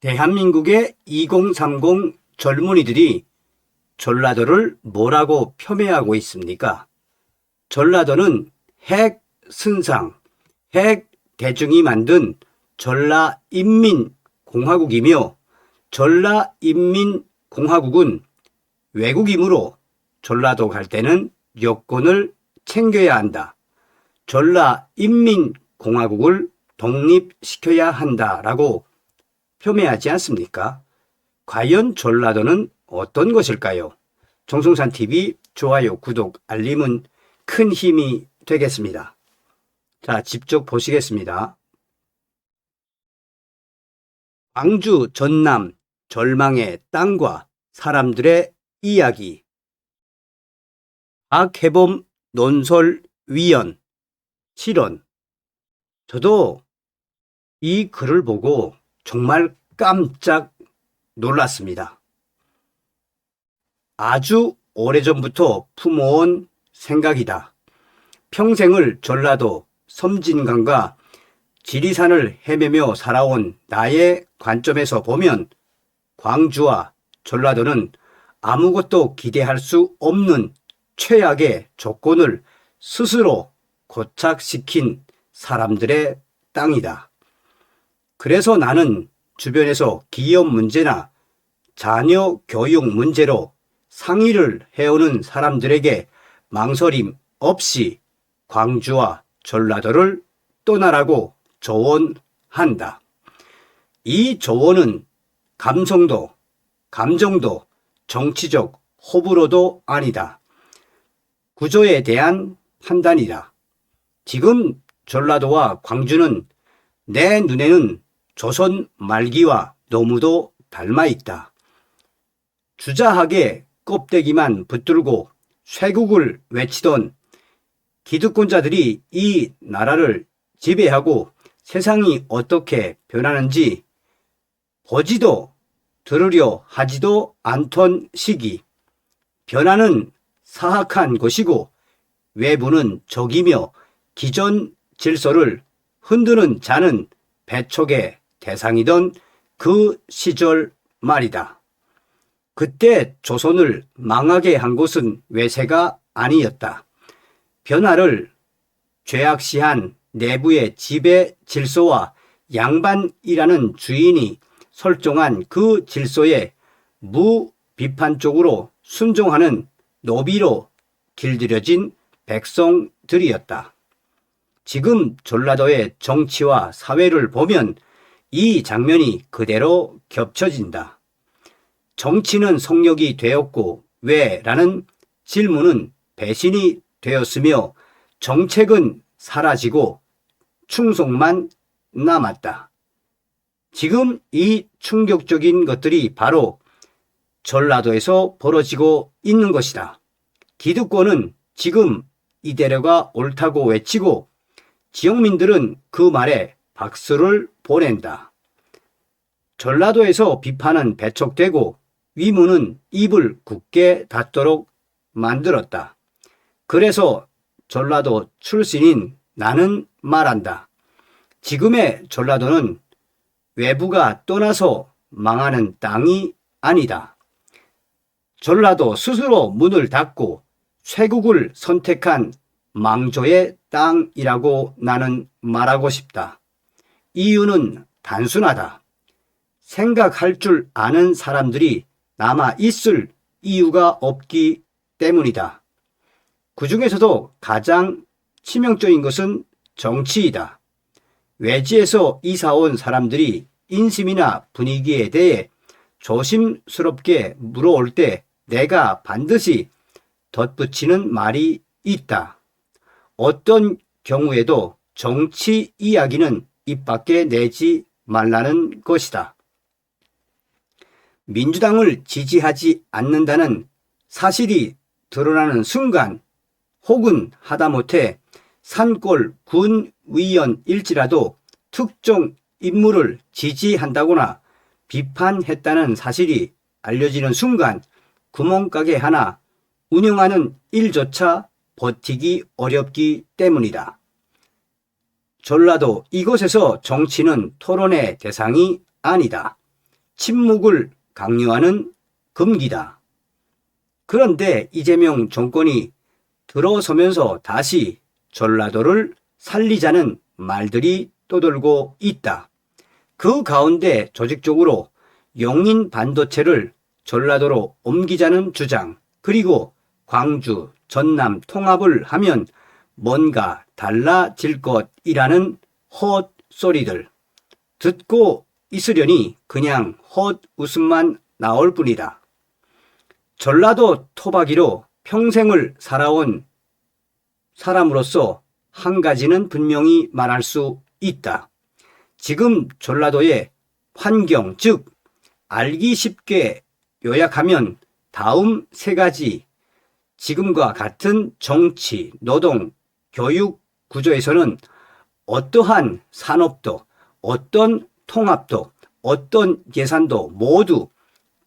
대한민국의 2030 젊은이들이 전라도를 뭐라고 폄훼하고 있습니까? 전라도는 핵 선상, 핵 대중이 만든 전라인민공화국이며 전라인민공화국은 외국이므로 전라도 갈 때는 여권을 챙겨야 한다. 전라인민공화국을 독립시켜야 한다라고 폄훼하지 않습니까? 과연 전라도는 어떤 것일까요? 정승산TV 좋아요, 구독, 알림은 큰 힘이 되겠습니다. 자, 직접 보시겠습니다. 광주, 전남, 절망의 땅과 사람들의 이야기. 박해범 논설위원 실언. 저도 이 글을 보고 정말 깜짝 놀랐습니다. 아주 오래전부터 품어온 생각이다. 평생을 전라도 섬진강과 지리산을 헤매며 살아온 나의 관점에서 보면 광주와 전라도는 아무것도 기대할 수 없는 최악의 조건을 스스로 고착시킨 사람들의 땅이다. 그래서 나는 주변에서 기업 문제나 자녀 교육 문제로 상의를 해오는 사람들에게 망설임 없이 광주와 전라도를 떠나라고 조언한다. 이 조언은 감성도, 감정도, 정치적 호불호도 아니다. 구조에 대한 판단이다. 지금 전라도와 광주는 내 눈에는 조선 말기와 너무도 닮아 있다. 주자하게 껍데기만 붙들고 쇄국을 외치던 기득권자들이 이 나라를 지배하고 세상이 어떻게 변하는지 보지도 들으려 하지도 않던 시기. 변화는 사악한 것이고 외부는 적이며 기존 질서를 흔드는 자는 배척의 대상이던 그 시절 말이다. 그때 조선을 망하게 한 것은 외세가 아니었다. 변화를 죄악시한 내부의 지배 질서와 양반이라는 주인이 설정한 그 질서에 무비판적으로 순종하는 노비로 길들여진 백성들이었다. 지금 전라도의 정치와 사회를 보면 이 장면이 그대로 겹쳐진다. 정치는 성역이 되었고 왜? 라는 질문은 배신이 되었으며 정책은 사라지고 충성만 남았다. 지금 이 충격적인 것들이 바로 전라도에서 벌어지고 있는 것이다. 기득권은 지금 이대로가 옳다고 외치고 지역민들은 그 말에 박수를 보낸다. 전라도에서 비판은 배척되고 위문은 입을 굳게 닫도록 만들었다. 그래서 전라도 출신인 나는 말한다. 지금의 전라도는 외부가 떠나서 망하는 땅이 아니다. 전라도 스스로 문을 닫고 쇄국을 선택한 망조의 땅이라고 나는 말하고 싶다. 이유는 단순하다. 생각할 줄 아는 사람들이 남아 있을 이유가 없기 때문이다. 그 중에서도 가장 치명적인 것은 정치이다. 외지에서 이사온 사람들이 인심이나 분위기에 대해 조심스럽게 물어올 때 내가 반드시 덧붙이는 말이 있다. 어떤 경우에도 정치 이야기는 입 밖에 내지 말라는 것이다. 민주당을 지지하지 않는다는 사실이 드러나는 순간 혹은 하다못해 산골 군의원일지라도 특정 인물을 지지한다거나 비판했다는 사실이 알려지는 순간 구멍가게 하나 운영하는 일조차 버티기 어렵기 때문이다. 전라도 이곳에서 정치는 토론의 대상이 아니다. 침묵을 강요하는 금기다. 그런데 이재명 정권이 들어서면서 다시 전라도를 살리자는 말들이 떠돌고 있다. 그 가운데 조직적으로 용인 반도체를 전라도로 옮기자는 주장, 그리고 광주, 전남 통합을 하면 뭔가 달라질 것이라는 헛소리들. 듣고 있으려니 그냥 헛웃음만 나올 뿐이다. 전라도 토박이로 평생을 살아온 사람으로서 한 가지는 분명히 말할 수 있다. 지금 전라도의 환경, 즉 알기 쉽게 요약하면 다음 세 가지, 지금과 같은 정치, 노동, 교육 구조에서는 어떠한 산업도, 어떤 통합도, 어떤 예산도 모두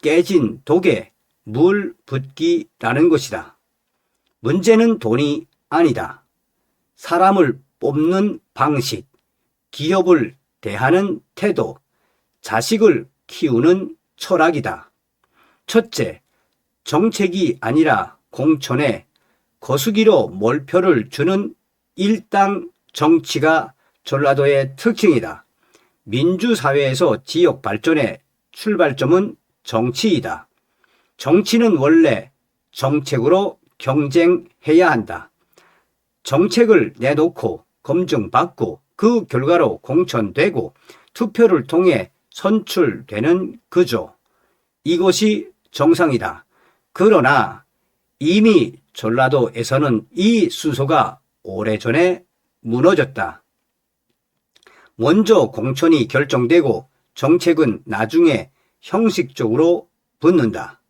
깨진 독에 물 붓기라는 것이다. 문제는 돈이 아니다. 사람을 뽑는 방식, 기업을 대하는 태도, 자식을 키우는 철학이다. 첫째, 정책이 아니라 공천에 거수기로 몰표를 주는 일당 정치가 전라도의 특징이다. 민주사회에서 지역 발전의 출발점은 정치이다. 정치는 원래 정책으로 경쟁해야 한다. 정책을 내놓고 검증받고 그 결과로 공천되고 투표를 통해 선출되는 구조. 이것이 정상이다. 그러나 이미 전라도에서는 이 순서가 오래전에 무너졌다. 먼저 공천이 결정되고 정책은 나중에 형식적으로 붙는다.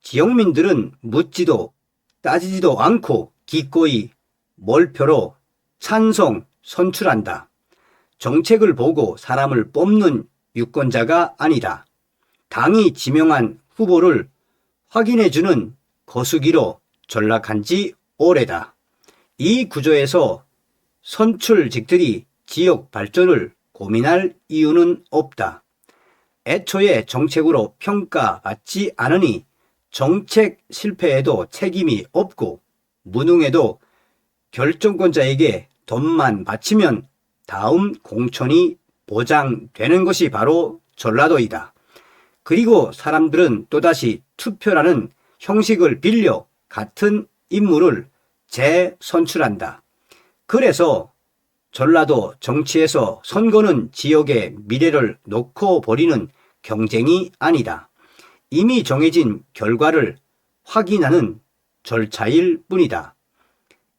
지역민들은 묻지도 따지지도 않고 기꺼이 몰표로 찬성 선출한다. 정책을 보고 사람을 뽑는 유권자가 아니다. 당이 지명한 후보를 확인해주는 거수기로 전락한 지 오래다. 이 구조에서 선출직들이 지역 발전을 고민할 이유는 없다. 애초에 정책으로 평가받지 않으니 정책 실패에도 책임이 없고 무능해도 결정권자에게 돈만 바치면 다음 공천이 보장되는 것이 바로 전라도이다. 그리고 사람들은 또다시 투표라는 형식을 빌려 같은 인물을 재선출한다. 그래서 전라도 정치에서 선거는 지역의 미래를 놓고 벌이는 경쟁이 아니다. 이미 정해진 결과를 확인하는 절차일 뿐이다.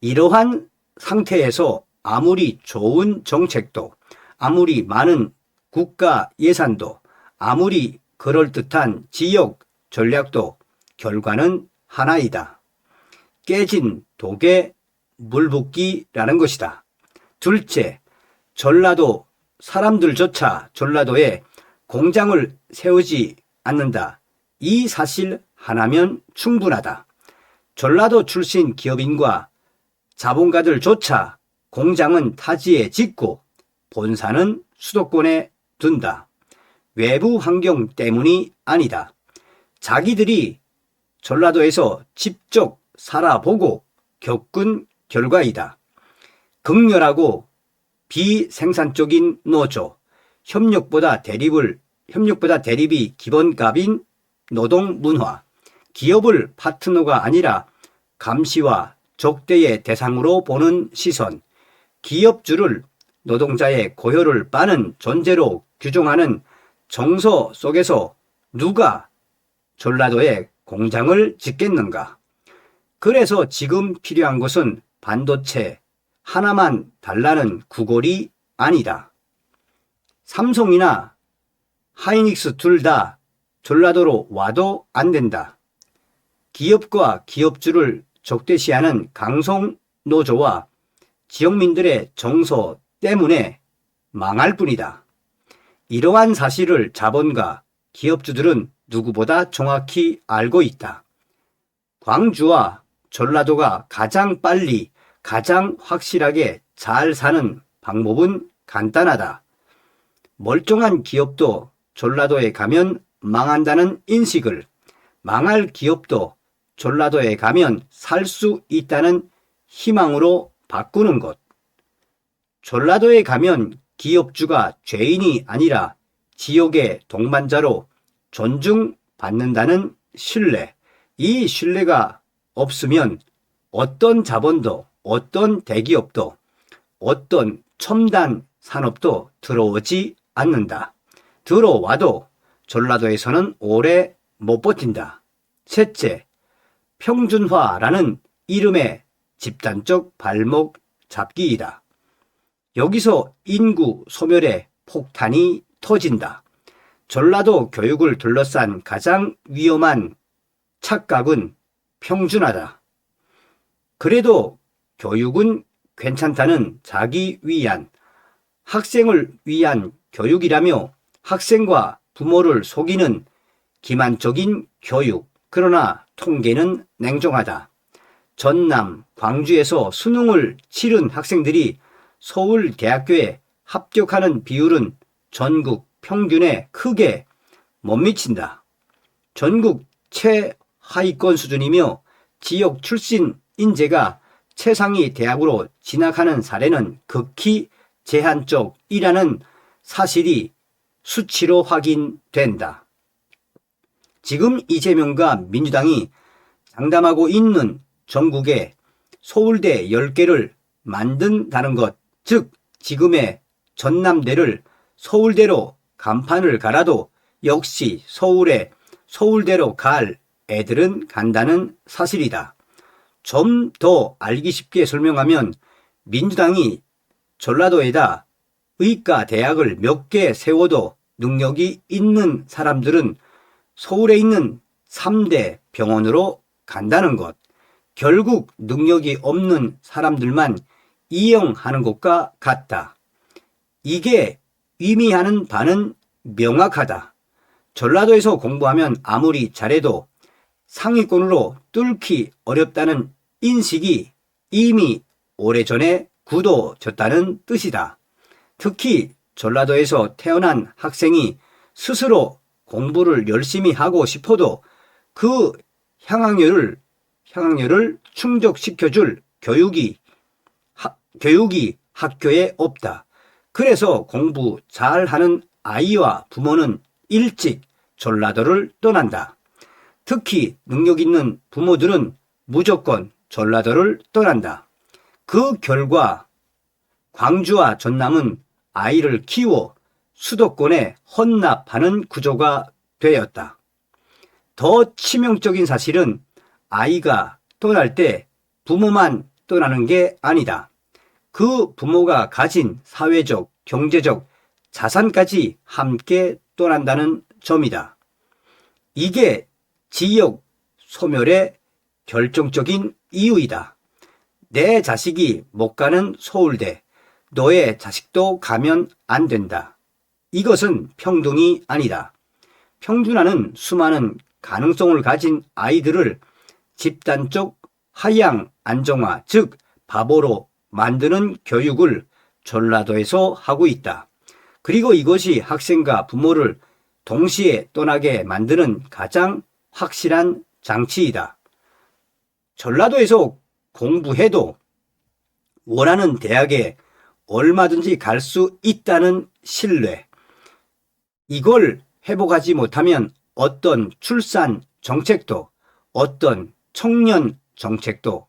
이러한 상태에서 아무리 좋은 정책도, 아무리 많은 국가 예산도, 아무리 그럴듯한 지역 전략도 결과는 하나이다. 깨진 독에 물 붓기라는 것이다. 둘째, 전라도 사람들조차 전라도에 공장을 세우지 않는다. 이 사실 하나면 충분하다. 전라도 출신 기업인과 자본가들조차 공장은 타지에 짓고 본사는 수도권에 둔다. 외부 환경 때문이 아니다. 자기들이 전라도에서 직접 살아보고 겪은 결과이다. 극렬하고 비생산적인 노조, 협력보다 대립이 기본값인 노동 문화, 기업을 파트너가 아니라 감시와 적대의 대상으로 보는 시선, 기업주를 노동자의 고효를 빠는 존재로 규정하는 정서 속에서 누가 전라도에 공장을 짓겠는가? 그래서 지금 필요한 것은 반도체 하나만 달라는 구걸이 아니다. 삼성이나 하이닉스 둘 다 전라도로 와도 안 된다. 기업과 기업주를 적대시하는 강성 노조와 지역민들의 정서 때문에 망할 뿐이다. 이러한 사실을 자본가 기업주들은 누구보다 정확히 알고 있다. 광주와 전라도가 가장 빨리 가장 확실하게 잘 사는 방법은 간단하다. 멀쩡한 기업도 전라도에 가면 망한다는 인식을 망할 기업도 전라도에 가면 살 수 있다는 희망으로 바꾸는 것. 전라도에 가면 기업주가 죄인이 아니라 지옥의 동반자로 존중받는다는 신뢰. 이 신뢰가 없으면 어떤 자본도, 어떤 대기업도, 어떤 첨단 산업도 들어오지 않는다. 들어와도 전라도에서는 오래 못 버틴다. 셋째, 평준화라는 이름의 집단적 발목 잡기이다. 여기서 인구 소멸의 폭탄이 터진다. 전라도 교육을 둘러싼 가장 위험한 착각은 평준화다. 그래도 교육은 괜찮다는 자기 위안, 학생을 위한 교육이라며 학생과 부모를 속이는 기만적인 교육, 그러나 통계는 냉정하다. 전남, 광주에서 수능을 치른 학생들이 서울대학교에 합격하는 비율은 전국 평균에 크게 못 미친다. 전국 최하위권 수준이며 지역 출신 인재가 최상위 대학으로 진학하는 사례는 극히 제한적이라는 사실이 수치로 확인된다. 지금 이재명과 민주당이 장담하고 있는 전국에 서울대 10개를 만든다는 것, 즉 지금의 전남대를 서울대로 간판을 갈아도 역시 서울대로 갈 애들은 간다는 사실이다. 좀 더 알기 쉽게 설명하면 민주당이 전라도에다 의과 대학을 몇 개 세워도 능력이 있는 사람들은 서울에 있는 3대 병원으로 간다는 것. 결국 능력이 없는 사람들만 이용하는 것과 같다. 이게 의미하는 바는 명확하다. 전라도에서 공부하면 아무리 잘해도 상위권으로 뚫기 어렵다는 인식이 이미 오래전에 굳어졌다는 뜻이다. 특히 전라도에서 태어난 학생이 스스로 공부를 열심히 하고 싶어도 그 향학열을 충족시켜줄 교육이 학교에 없다. 그래서 공부 잘하는 아이와 부모는 일찍 전라도를 떠난다. 특히 능력 있는 부모들은 무조건 전라도를 떠난다. 그 결과 광주와 전남은 아이를 키워 수도권에 헌납하는 구조가 되었다. 더 치명적인 사실은 아이가 떠날 때 부모만 떠나는 게 아니다. 그 부모가 가진 사회적, 경제적 자산까지 함께 떠난다는 점이다. 이게 지역 소멸의 결정적인 이유이다. 내 자식이 못 가는 서울대, 너의 자식도 가면 안 된다. 이것은 평등이 아니다. 평준화는 수많은 가능성을 가진 아이들을 집단적 하향 안정화, 즉 바보로 만드는 교육을 전라도에서 하고 있다. 그리고 이것이 학생과 부모를 동시에 떠나게 만드는 가장 확실한 장치이다. 전라도에서 공부해도 원하는 대학에 얼마든지 갈 수 있다는 신뢰. 이걸 회복하지 못하면 어떤 출산 정책도, 어떤 청년 정책도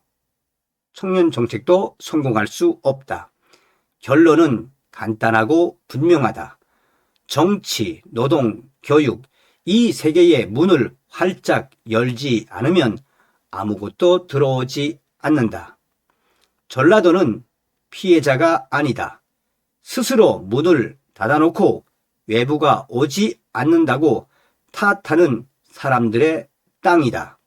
성공할 수 없다. 결론은 간단하고 분명하다. 정치, 노동, 교육, 이 세 개의 문을 활짝 열지 않으면 아무것도 들어오지 않는다. 전라도는 피해자가 아니다. 스스로 문을 닫아놓고 외부가 오지 않는다고 탓하는 사람들의 땅이다.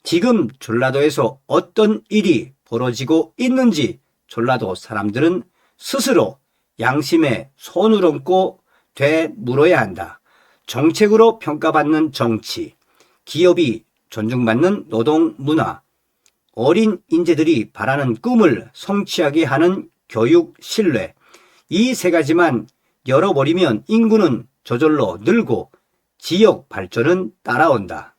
지금 전라도에서 어떤 일이 벌어지고 있는지 전라도 사람들은 스스로 양심에 손을 얹고 되물어야 한다. 정책으로 평가받는 정치, 기업이 존중받는 노동 문화, 어린 인재들이 바라는 꿈을 성취하게 하는 교육 신뢰, 이 세 가지만 열어버리면 인구는 저절로 늘고 지역 발전은 따라온다.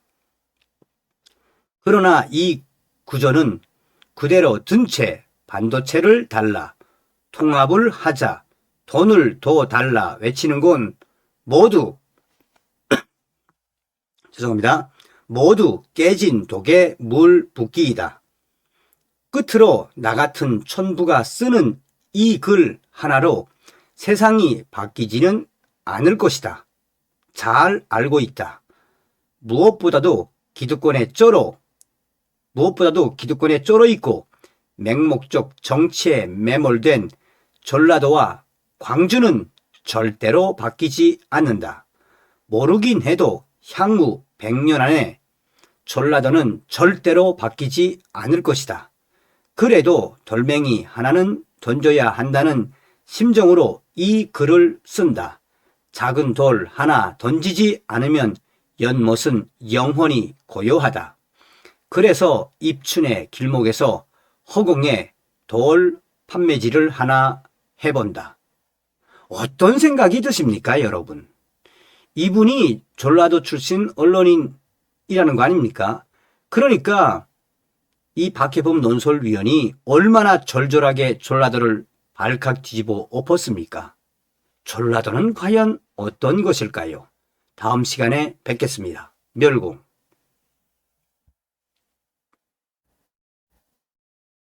그러나 이 구조는 그대로 둔 채 반도체를 달라, 통합을 하자, 돈을 더 달라 외치는 건 모두 모두 깨진 독에 물 붓기이다. 끝으로 나 같은 천부가 쓰는 이 글 하나로 세상이 바뀌지는 않을 것이다. 잘 알고 있다. 무엇보다도 기득권에 쩔어 있고 맹목적 정치에 매몰된 전라도와 광주는 절대로 바뀌지 않는다. 모르긴 해도 향후 100년 안에 전라도는 절대로 바뀌지 않을 것이다. 그래도 돌멩이 하나는 던져야 한다는 심정으로 이 글을 쓴다. 작은 돌 하나 던지지 않으면 연못은 영원히 고요하다. 그래서 입춘의 길목에서 허공에 돌 판매지를 하나 해본다. 어떤 생각이 드십니까, 여러분? 이분이 전라도 출신 언론인이라는 거 아닙니까? 그러니까 이 박해범 논설위원이 얼마나 절절하게 전라도를 발칵 뒤집어 엎었습니까? 전라도는 과연 어떤 것일까요? 다음 시간에 뵙겠습니다. 멸공.